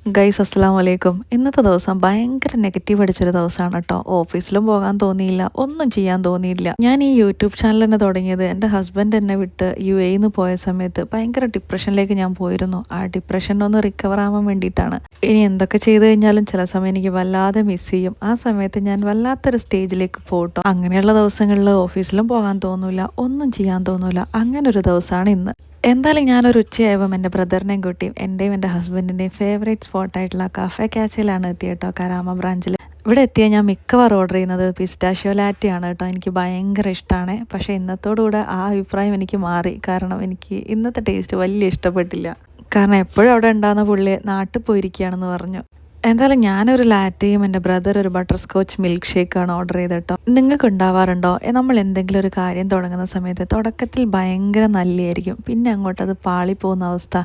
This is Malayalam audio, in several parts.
ഗൈസ് അസ്സലാമു അലൈക്കും. ഇന്നത്തെ ദിവസം ഭയങ്കര നെഗറ്റീവ് അടിച്ചൊരു ദിവസമാണ് കേട്ടോ. ഓഫീസിലും പോകാൻ തോന്നിയില്ല, ഒന്നും ചെയ്യാൻ തോന്നിയില്ല. ഞാൻ ഈ യൂട്യൂബ് ചാനൽ തന്നെ തുടങ്ങിയത് എൻ്റെ ഹസ്ബൻഡ് എന്നെ വിട്ട് UAE പോയ സമയത്ത് ഭയങ്കര ഡിപ്രഷനിലേക്ക് ഞാൻ പോയിരുന്നു. ആ ഡിപ്രഷനൊന്ന് റിക്കവർ ആവാൻ വേണ്ടിയിട്ടാണ്. ഇനി എന്തൊക്കെ ചെയ്തു കഴിഞ്ഞാലും ചില സമയം എനിക്ക് വല്ലാതെ മിസ് ചെയ്യും. ആ സമയത്ത് ഞാൻ വല്ലാത്തൊരു സ്റ്റേജിലേക്ക് പോട്ടോ. അങ്ങനെയുള്ള ദിവസങ്ങളിൽ ഓഫീസിലും പോകാൻ തോന്നൂല, ഒന്നും ചെയ്യാൻ തോന്നൂല. അങ്ങനെ ഒരു ദിവസമാണ് ഇന്ന്. എന്തായാലും ഞാനൊരു ഉച്ചയായപ്പം എൻ്റെ ബ്രദറിനെയും കുട്ടിയും എൻ്റെയും എൻ്റെ ഹസ്ബൻഡിൻ്റെയും ഫേവറേറ്റ് സ്പോട്ടായിട്ടുള്ള കഫേ കാച്ചയിലാണ് എത്തിയത് കേട്ടോ, കരാമ ബ്രാഞ്ചിൽ. ഇവിടെ എത്തിയാൽ ഞാൻ മിക്കവാറും ഓർഡർ ചെയ്യുന്നത് പിസ്റ്റാഷ്യോ ലാറ്റയാണ് കേട്ടോ. എനിക്ക് ഭയങ്കര ഇഷ്ടമാണ്. പക്ഷേ ഇന്നത്തോടുകൂടെ ആ അഭിപ്രായം എനിക്ക് മാറി. കാരണം എനിക്ക് ഇന്നത്തെ ടേസ്റ്റ് വലിയ ഇഷ്ടപ്പെട്ടില്ല. കാരണം എപ്പോഴും അവിടെ ഉണ്ടാകുന്ന പുള്ളി നാട്ടിൽ പോയിരിക്കുകയാണെന്ന് പറഞ്ഞു. എന്തായാലും ഞാനൊരു ലാറ്റയും എൻ്റെ ബ്രദർ ഒരു ബട്ടർ സ്കോച്ച് മിൽക്ക് ഷേക്കാണ് ഓർഡർ ചെയ്തത് കേട്ടോ. നിങ്ങൾക്ക് ഉണ്ടാവാറുണ്ടോ? നമ്മൾ എന്തെങ്കിലും ഒരു കാര്യം തുടങ്ങുന്ന സമയത്ത് തുടക്കത്തിൽ ഭയങ്കര നല്ലതായിരിക്കും, പിന്നെ അങ്ങോട്ട് അത് പാളിപ്പോകുന്ന അവസ്ഥ.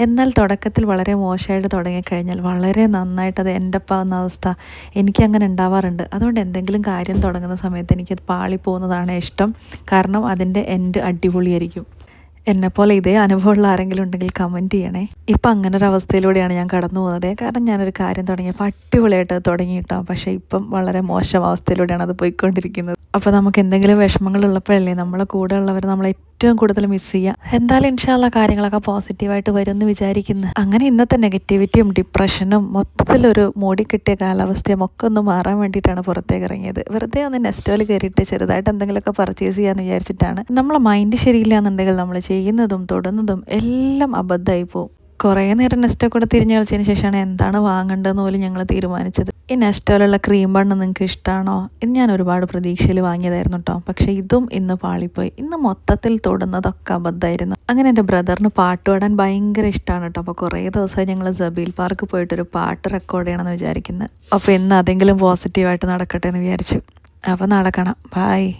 എന്നാൽ തുടക്കത്തിൽ വളരെ മോശമായിട്ട് തുടങ്ങിക്കഴിഞ്ഞാൽ വളരെ നന്നായിട്ട് അത് എൻഡപ്പാവുന്ന അവസ്ഥ എനിക്കങ്ങനെ ഉണ്ടാവാറുണ്ട്. അതുകൊണ്ട് എന്തെങ്കിലും കാര്യം തുടങ്ങുന്ന സമയത്ത് എനിക്കത് പാളിപ്പോകുന്നതാണ് ഇഷ്ടം. കാരണം അതിൻ്റെ എൻഡ് അടിപൊളിയായിരിക്കും. എന്നെപ്പോലെ ഇതേ അനുഭവമുള്ള ആരെങ്കിലും ഉണ്ടെങ്കിൽ കമൻറ്റ് ചെയ്യണേ. ഇപ്പം അങ്ങനെ ഒരു അവസ്ഥയിലൂടെയാണ് ഞാൻ കടന്നു പോകുന്നത്. കാരണം ഞാനൊരു കാര്യം തുടങ്ങിയപ്പോൾ അടിപൊളിയായിട്ട് തുടങ്ങി കേട്ടോ. പക്ഷേ ഇപ്പം വളരെ മോശം അവസ്ഥയിലൂടെയാണ് അത് പോയിക്കൊണ്ടിരിക്കുന്നത്. അപ്പോൾ നമുക്ക് എന്തെങ്കിലും വിഷമങ്ങൾ ഉള്ളപ്പോഴല്ലേ നമ്മളെ കൂടെ ഉള്ളവർ നമ്മളെ ഏറ്റവും കൂടുതൽ മിസ് ചെയ്യുക. എന്തായാലും ഇൻഷാല്ല കാര്യങ്ങളൊക്കെ പോസിറ്റീവായിട്ട് വരുമെന്ന് വിചാരിക്കുന്നു. അങ്ങനെ ഇന്നത്തെ നെഗറ്റിവിറ്റിയും ഡിപ്രഷനും മൊത്തത്തിലൊരു മൂടിക്കിട്ടിയ കാലാവസ്ഥയും ഒക്കെ ഒന്ന് മാറാൻ വേണ്ടിയിട്ടാണ് പുറത്തേക്ക് ഇറങ്ങിയത്. വെറുതെ ഒന്ന് നെസ്റ്റോയിൽ കയറിയിട്ട് ചെറുതായിട്ട് എന്തെങ്കിലുമൊക്കെ പർച്ചേസ് ചെയ്യാമെന്ന് വിചാരിച്ചിട്ടാണ്. നമ്മളെ മൈൻഡ് ശരിയില്ല എന്നുണ്ടെങ്കിൽ നമ്മൾ ചെയ്യുന്നതും തൊടുന്നതും എല്ലാം അബദ്ധമായി പോകും. കുറേ നേരം നെസ്റ്റോ കൂടെ തിരിഞ്ഞ് കളിച്ചതിന് ശേഷമാണ് എന്താണ് വാങ്ങേണ്ടതെന്ന് പോലും ഞങ്ങൾ തീരുമാനിച്ചത്. ഈ നെസ്റ്റോയിലുള്ള ക്രീം ബണ്ണ് നിങ്ങൾക്ക് ഇഷ്ടമാണോ? ഇത് ഞാൻ ഒരുപാട് പ്രതീക്ഷയിൽ വാങ്ങിയതായിരുന്നു കേട്ടോ. പക്ഷേ ഇതും ഇന്ന് പാളിപ്പോയി. ഇന്ന് മൊത്തത്തിൽ തൊടുന്നതൊക്കെ അബദ്ധമായിരുന്നു. അങ്ങനെ എൻ്റെ ബ്രദറിന് പാട്ട് പാടാൻ ഭയങ്കര ഇഷ്ടമാണ് കേട്ടോ. അപ്പോൾ കുറേ ദിവസമായി ഞങ്ങൾ സബീൽ പാർക്ക് പോയിട്ടൊരു പാട്ട് റെക്കോർഡ് ചെയ്യണമെന്ന് വിചാരിക്കുന്നത്. അപ്പോൾ ഇന്ന് അതെങ്കിലും പോസിറ്റീവായിട്ട് നടക്കട്ടെ എന്ന് വിചാരിച്ചു. അപ്പോൾ നടക്കണം. ബായ്.